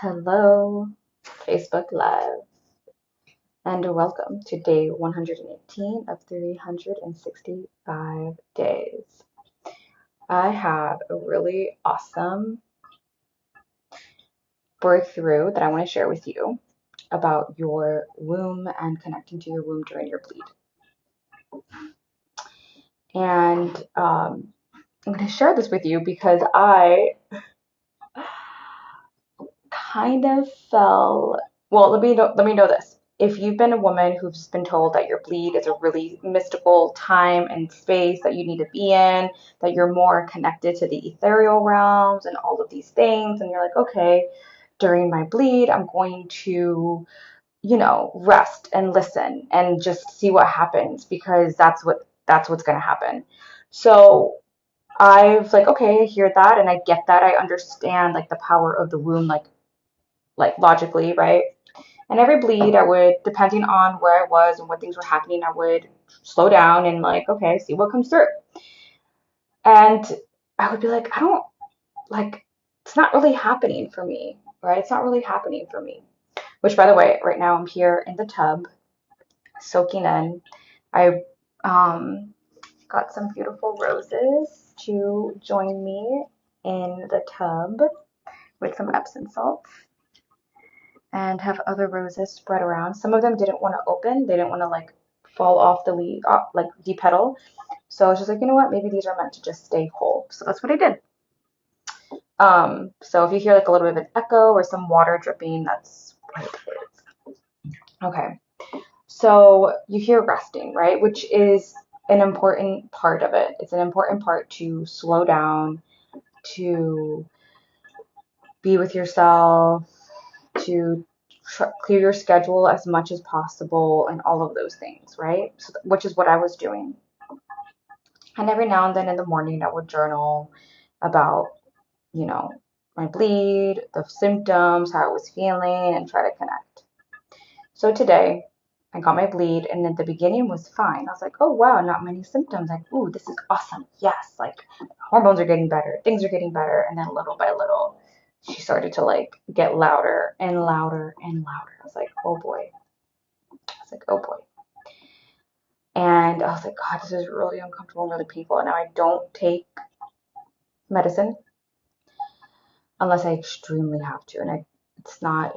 Hello, Facebook Live, and welcome to day 118 of 365 days. I have a really awesome breakthrough that I want to share with you about your womb and connecting to your womb during your bleed. And I'm going to share this with you because I kind of fell. Well, let me know this. If you've been a woman who's been told that your bleed is a really mystical time and space that you need to be in, that you're more connected to the ethereal realms and all of these things, and you're like, okay, during my bleed, I'm going to, rest and listen and just see what happens because that's what's going to happen. So I've like, okay, I hear that and I get that. I understand like the power of the womb, like logically, right? And every bleed, I would, depending on where I was and what things were happening, I would slow down and like, okay, see what comes through. And I would be like, I don't like, it's not really happening for me, right? It's not really happening for me. Which, by the way, right now I'm here in the tub, soaking in. I got some beautiful roses to join me in the tub with some Epsom salts and have other roses spread around. Some of them didn't want to open. They didn't want to like fall off the leaf, like depetal. So I was just like, you know what? Maybe these are meant to just stay whole. So that's what I did. So if you hear like a little bit of an echo or some water dripping, that's what it is. Okay. So you hear resting, right? Which is an important part of it. It's an important part to slow down, to be with yourself, to clear your schedule as much as possible and all of those things, right? So, which is what I was doing. And every now and then in the morning, I would journal about, you know, my bleed, the symptoms, how I was feeling, and try to connect. So today, I got my bleed, and in the beginning was fine. I was like, oh wow, not many symptoms. Like, ooh, this is awesome. Yes, like hormones are getting better, things are getting better. And then little by little, she started to like get louder and louder and louder. I was like, oh boy. I was like, oh boy. And I was like, God, this is really uncomfortable and really painful. And now I don't take medicine unless I extremely have to. And it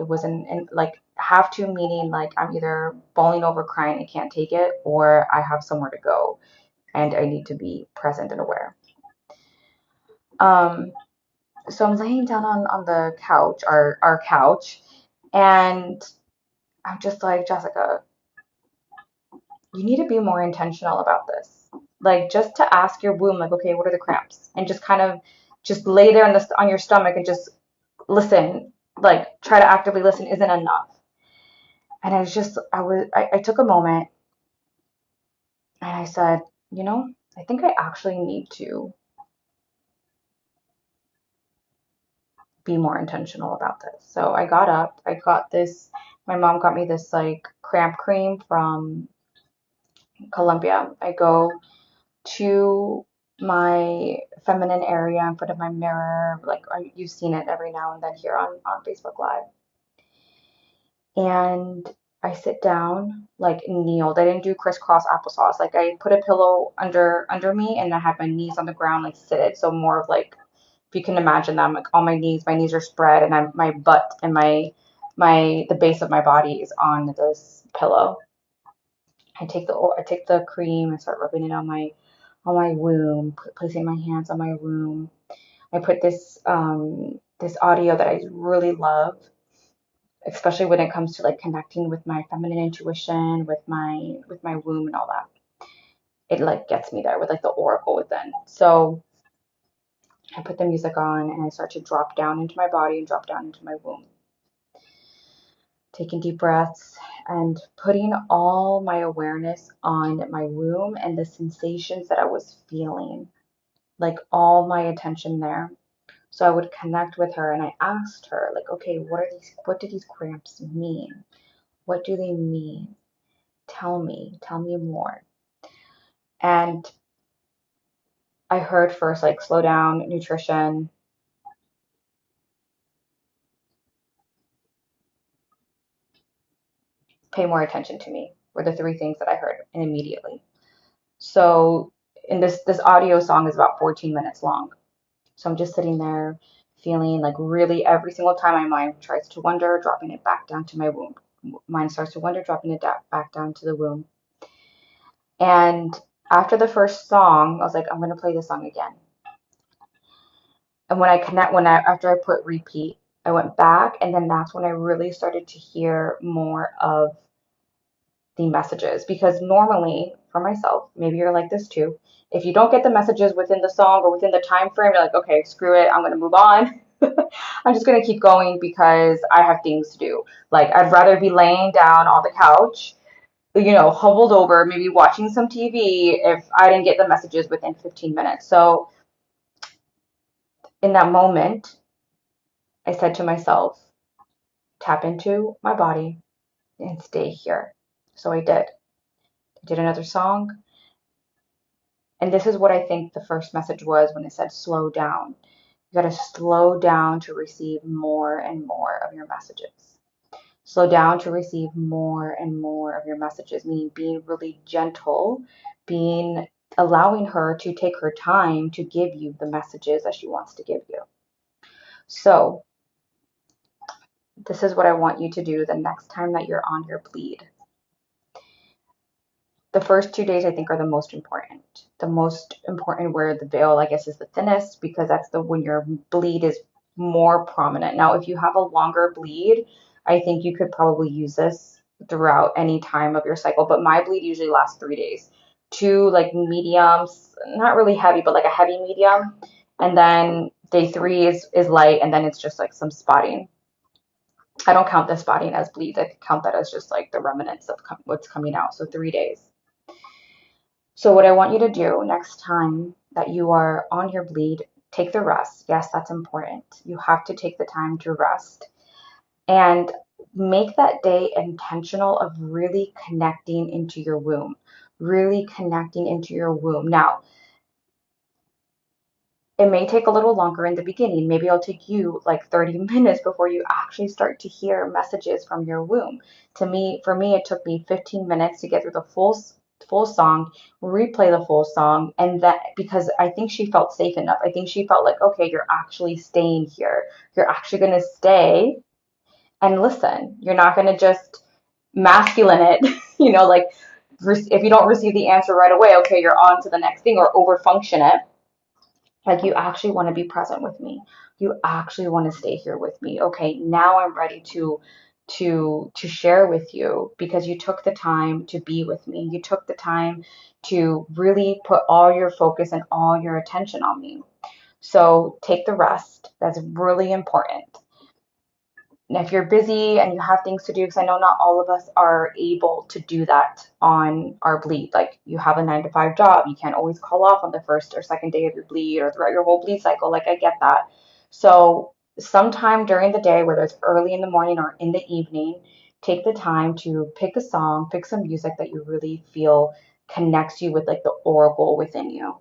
wasn't, and like have to meaning like I'm either falling over crying, I can't take it, or I have somewhere to go and I need to be present and aware. Um, so I'm laying down on the couch, our couch, and I'm just like, Jessica, you need to be more intentional about this. Like just to ask your womb, like, okay, what are the cramps? And just kind of just lay there on your stomach and just listen, like try to actively listen isn't enough. And I took a moment and I said, I think I actually need to be more intentional about this. So I got up, I got this, my mom got me this like cramp cream from Colombia. I go to my feminine area in front of my mirror, like you've seen it every now and then here on Facebook Live. And I sit down, like kneeled. I didn't do crisscross applesauce. Like I put a pillow under me and I had my knees on the ground, like seated. So more of like, if you can imagine that, I'm like on my knees are spread, and my butt and the base of my body is on this pillow. I take the cream and start rubbing it on my womb, placing my hands on my womb. I put this audio that I really love, especially when it comes to like connecting with my feminine intuition, with my womb and all that. It like gets me there with like the oracle within. So I put the music on and I start to drop down into my body and drop down into my womb. Taking deep breaths and putting all my awareness on my womb and the sensations that I was feeling, like all my attention there. So I would connect with her and I asked her, like, okay, what do these cramps mean? What do they mean? Tell me more. And I heard first, like, slow down, nutrition, pay more attention to me, were the three things that I heard immediately. So, and this audio song is about 14 minutes long. So I'm just sitting there feeling like really every single time my mind tries to wander, dropping it back down to my womb. Mind starts to wander, dropping it back down to the womb. And after the first song, I was like, I'm going to play this song again. And after I put repeat, I went back, and then that's when I really started to hear more of the messages. Because normally, for myself, maybe you're like this too, if you don't get the messages within the song or within the time frame, you're like, okay, screw it, I'm going to move on. I'm just going to keep going because I have things to do. Like, I'd rather be laying down on the couch, huddled over, maybe watching some TV if I didn't get the messages within 15 minutes. So in that moment, I said to myself, tap into my body and stay here. So I did. I did another song. And this is what I think the first message was when it said slow down. You got to slow down to receive more and more of your messages. Slow down to receive more and more of your messages, meaning being really gentle, allowing her to take her time to give you the messages that she wants to give you. So this is what I want you to do the next time that you're on your bleed. The first 2 days I think are the most important. The most important where the veil, I guess, is the thinnest, because that's when your bleed is more prominent. Now, if you have a longer bleed, I think you could probably use this throughout any time of your cycle, but my bleed usually lasts 3 days. Two like mediums, not really heavy, but like a heavy medium. And then day three is light, and then it's just like some spotting. I don't count the spotting as bleeds. I count that as just like the remnants of what's coming out. So 3 days. So what I want you to do next time that you are on your bleed, take the rest. Yes, that's important. You have to take the time to rest and make that day intentional of really connecting into your womb, really connecting into your womb. Now, it may take a little longer in the beginning. Maybe it'll take you like 30 minutes before you actually start to hear messages from your womb. For me, it took me 15 minutes to get through the full song, replay the full song, and that because I think she felt safe enough. I think she felt like, okay, you're actually staying here. You're actually going to stay and listen. You're not going to just masculine it, like if you don't receive the answer right away, okay, you're on to the next thing, or overfunction it. Like, you actually want to be present with me. You actually want to stay here with me. Okay, now I'm ready to share with you because you took the time to be with me. You took the time to really put all your focus and all your attention on me. So take the rest. That's really important. And if you're busy and you have things to do, because I know not all of us are able to do that on our bleed. Like, you have a 9 to 5 job, you can't always call off on the first or second day of your bleed or throughout your whole bleed cycle. Like, I get that. So sometime during the day, whether it's early in the morning or in the evening, take the time to pick a song, pick some music that you really feel connects you with like the oracle within you.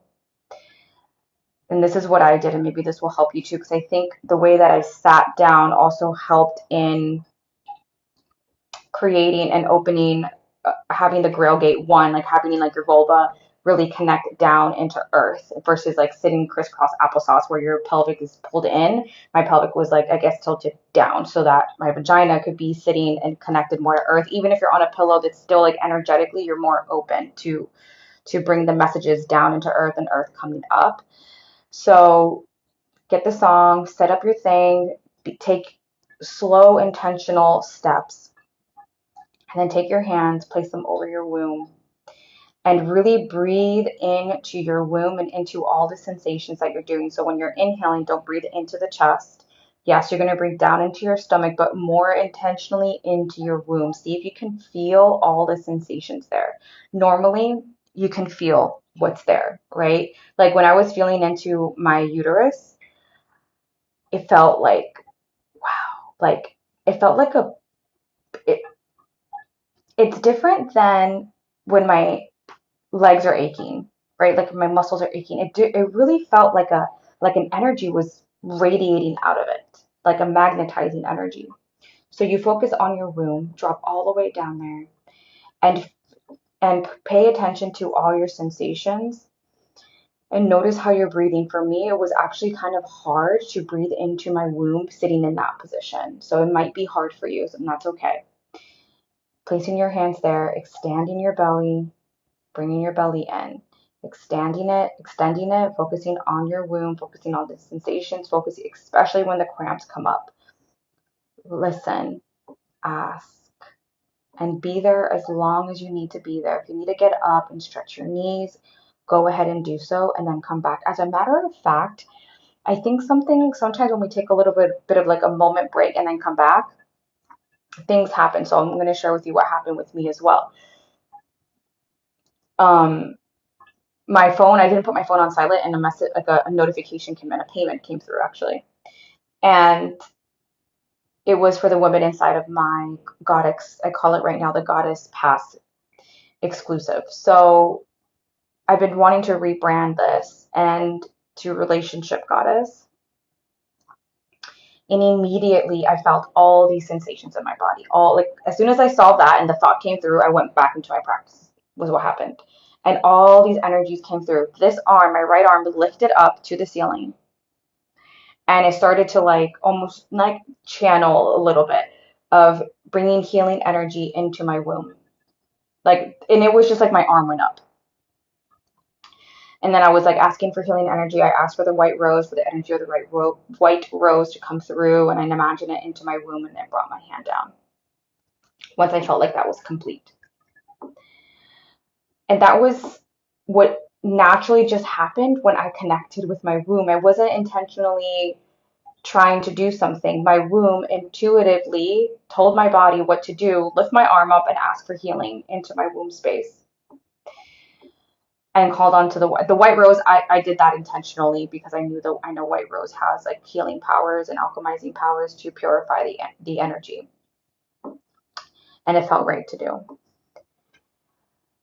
And this is what I did, and maybe this will help you too, because I think the way that I sat down also helped in creating and opening, having the Grail Gate one, like having like your vulva really connect down into earth versus like sitting crisscross applesauce where your pelvic is pulled in. My pelvic was like, I guess, tilted down so that my vagina could be sitting and connected more to earth. Even if you're on a pillow, that's still like energetically, you're more open to bring the messages down into earth and earth coming up. So get the song, set up your thing, take slow, intentional steps, and then take your hands, place them over your womb, and really breathe into your womb and into all the sensations that you're doing. So when you're inhaling, don't breathe into the chest. Yes, you're going to breathe down into your stomach, but more intentionally into your womb. See if you can feel all the sensations there. Normally, you can feel what's there, right? Like when I was feeling into my uterus, it felt like, wow, like it felt like it, it's different than when my legs are aching, right? Like my muscles are aching. It really felt like an energy was radiating out of it, like a magnetizing energy. So you focus on your womb, drop all the way down there, and pay attention to all your sensations and notice how you're breathing. For me, it was actually kind of hard to breathe into my womb sitting in that position. So it might be hard for you, and that's okay. Placing your hands there, expanding your belly, bringing your belly in, extending it, focusing on your womb, focusing on the sensations, focusing, especially when the cramps come up. Listen, ask, and be there as long as you need to be there. If you need to get up and stretch your knees, go ahead and do so, and then come back. As a matter of fact, I think sometimes when we take a little bit of like a moment break and then come back, things happen. So I'm going to share with you what happened with me as well. Um, my phone, I didn't put my phone on silent, and a message, like a notification came in, a payment came through actually. And it was for the women inside of my Goddess, I call it right now the Goddess Pass exclusive. So I've been wanting to rebrand this and to Relationship Goddess. And immediately I felt all these sensations in my body. All like as soon as I saw that and the thought came through, I went back into my practice, was what happened. And all these energies came through. This arm, my right arm, lifted up to the ceiling. And it started to like almost like channel a little bit of bringing healing energy into my womb. Like, and it was just like my arm went up. And then I was like asking for healing energy. I asked for the white rose, for the energy of the white rose to come through, and I imagined it into my womb and then brought my hand down once I felt like that was complete. And that was what naturally just happened when I connected with my womb. I wasn't intentionally trying to do something. My womb intuitively told my body what to do, lift my arm up and ask for healing into my womb space. And called on to the white rose. I did that intentionally because I know white rose has like healing powers and alchemizing powers to purify the energy, and it felt right to do.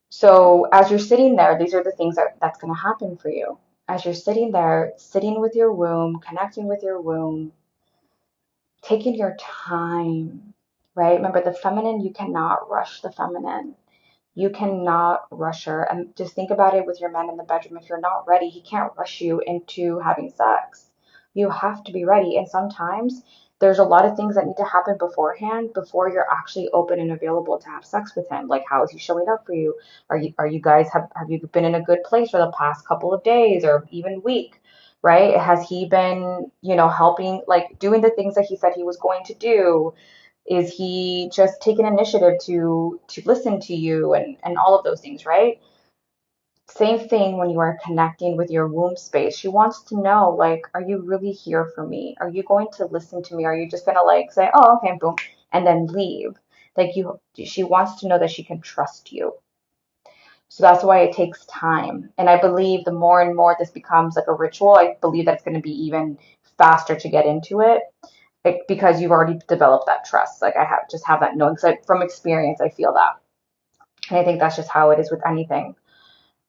So as you're sitting there, these are the things that's going to happen for you. As you're sitting there, sitting with your womb, connecting with your womb, taking your time, right? Remember, the feminine, you cannot rush the feminine. You cannot rush her. And just think about it with your man in the bedroom. If you're not ready, he can't rush you into having sex. You have to be ready. And sometimes there's a lot of things that need to happen beforehand before you're actually open and available to have sex with him. Like, how is he showing up for you? Are you guys have you been in a good place for the past couple of days or even week? Right? Has he been, helping, like doing the things that he said he was going to do? Is he just taking initiative to listen to you and all of those things, right? Same thing when you are connecting with your womb space. She wants to know, like, are you really here for me? Are you going to listen to me? Are you just gonna like say, oh, okay, boom, and then leave? Like she wants to know that she can trust you. So that's why it takes time. And I believe the more and more this becomes like a ritual, I believe that it's going to be even faster to get into it because you've already developed that trust. Like I have that knowing. So from experience, I feel that. And I think that's just how it is with anything.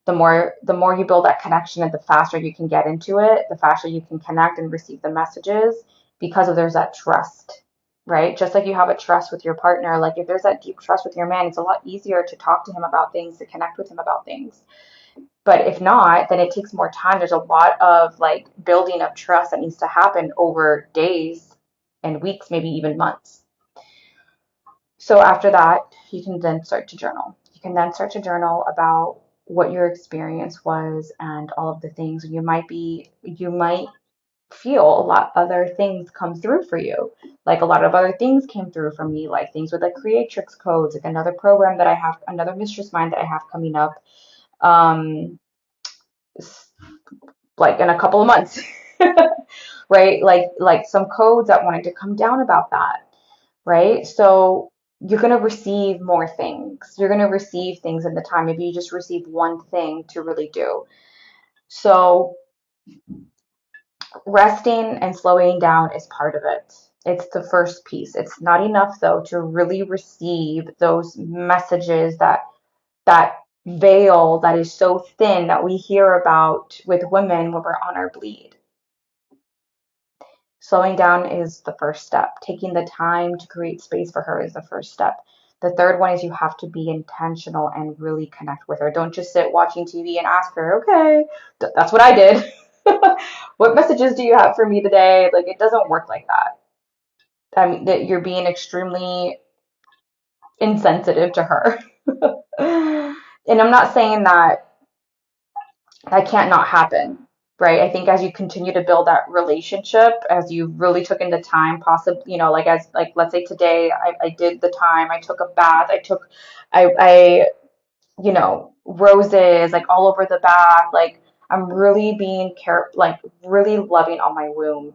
The more you build that connection and the faster you can get into it, the faster you can connect and receive the messages because there's that trust, right? Just like you have a trust with your partner, like if there's that deep trust with your man, it's a lot easier to talk to him about things, to connect with him about things. But if not, then it takes more time. There's a lot of like building of trust that needs to happen over days and weeks, maybe even months. So after that, you can then start to journal. You can then start to journal about what your experience was and all of the things. You might feel a lot other things come through for you. Like a lot of other things came through for me, like things with like creatrix codes, like another program that I have, another mistress mind that I have coming up, um, like in a couple of months, right? Like some codes that wanted to come down about that, right? So you're going to receive more things. You're going to receive things in the time. Maybe you just receive one thing to really do. So resting and slowing down is part of it. It's the first piece. It's not enough though to really receive those messages, that veil that is so thin that we hear about with women when we're on our bleed. Slowing down is the first step. Taking the time to create space for her is the first step. The third one is you have to be intentional and really connect with her. Don't just sit watching TV and ask her, okay, that's what I did. What messages do you have for me today? Like, it doesn't work like that. I mean, that you're being extremely insensitive to her. And I'm not saying that that can't not happen, right? I think as you continue to build that relationship, as you really took in the time, possibly, like as like let's say today, I did the time, I took a bath, I roses like all over the bath, like I'm really being like really loving on my womb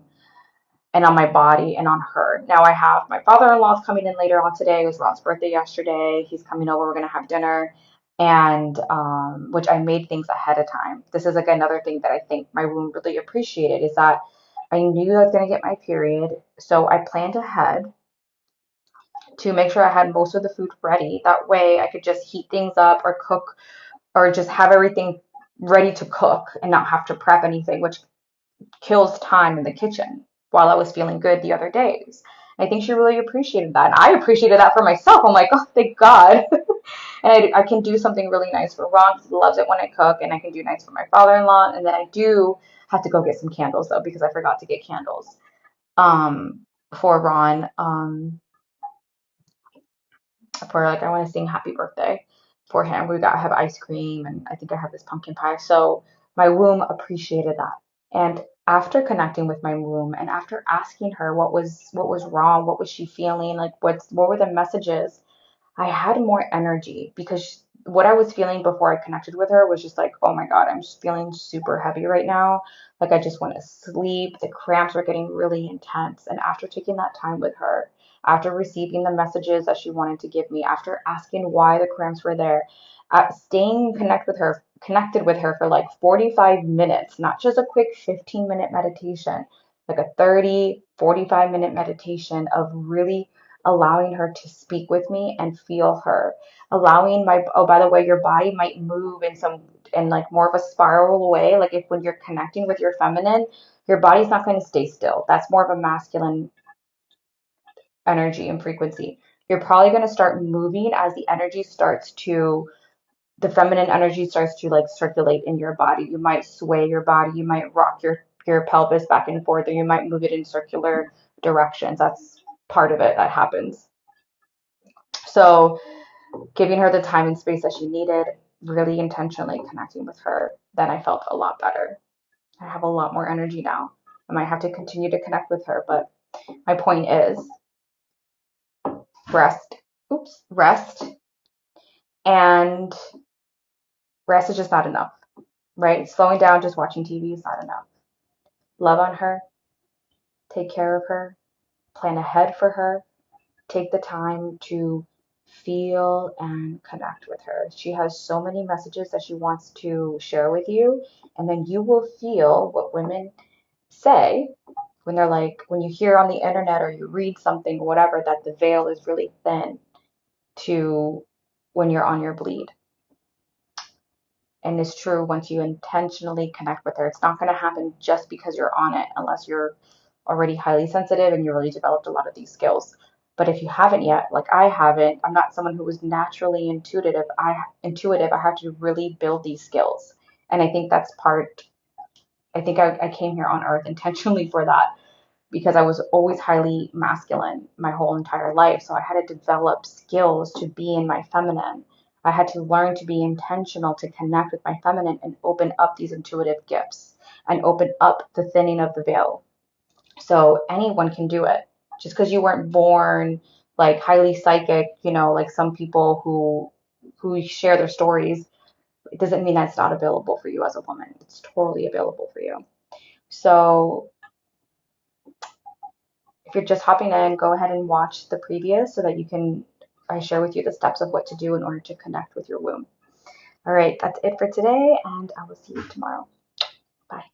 and on my body and on her. Now I have my father-in-law's coming in later on today. It was Ron's birthday yesterday. He's coming over. We're gonna have dinner, and which I made things ahead of time. This is like another thing that I think my womb really appreciated is that I knew I was gonna get my period, so I planned ahead to make sure I had most of the food ready. That way I could just heat things up or cook or just have everything ready to cook and not have to prep anything, which kills time in the kitchen while I was feeling good the other days. I think she really appreciated that. And I appreciated that for myself. I'm like, oh, thank God. And I can do something really nice for Ron because he loves it when I cook, and I can do nice for my father-in-law. And then I do have to go get some candles though because I forgot to get candles um, for Ron. For like I want to sing happy birthday for him. We got have ice cream and I think I have this pumpkin pie. So my womb appreciated that. And after connecting with my womb and after asking her what was wrong, what was she feeling, like what were the messages, I had more energy because what I was feeling before I connected with her was just like, oh my God, I'm just feeling super heavy right now. Like I just want to sleep. The cramps were getting really intense. And after taking that time with her, after receiving the messages that she wanted to give me, after asking why the cramps were there, staying connected with her for like 45 minutes, not just a quick 15-minute meditation, like a 30, 45-minute meditation of really allowing her to speak with me and feel her, allowing my, oh, by the way, your body might move in like more of a spiral way. Like if when you're connecting with your feminine, your body's not going to stay still. That's more of a masculine energy and frequency. You're probably going to start moving as the feminine energy starts to like circulate in your body. You might sway your body, you might rock your pelvis back and forth, or you might move it in circular directions. That's part of it that happens. So giving her the time and space that she needed, really intentionally connecting with her, then I felt a lot better. I have a lot more energy now. I might have to continue to connect with her, but my point is rest. Rest. And rest is just not enough, right? Slowing down, just watching TV is not enough. Love on her, take care of her, plan ahead for her, take the time to feel and connect with her. She has so many messages that she wants to share with you, and then you will feel what women say when they're like, when you hear on the internet or you read something or whatever, that the veil is really thin to when you're on your bleed. And it's true once you intentionally connect with her. It's not going to happen just because you're on it, unless you're already highly sensitive and you already developed a lot of these skills. But if you haven't yet, like I haven't, I'm not someone who was naturally intuitive. I have to really build these skills. And I think that's part, I think I came here on earth intentionally for that because I was always highly masculine my whole entire life. So I had to develop skills to be in my feminine. I had to learn to be intentional to connect with my feminine and open up these intuitive gifts and open up the thinning of the veil. So anyone can do it. Just because you weren't born like highly psychic, like some people who share their stories, it doesn't mean that's not available for you as a woman. It's totally available for you. So if you're just hopping in, go ahead and watch the previous so that I share with you the steps of what to do in order to connect with your womb. All right, that's it for today, and I will see you tomorrow. Bye.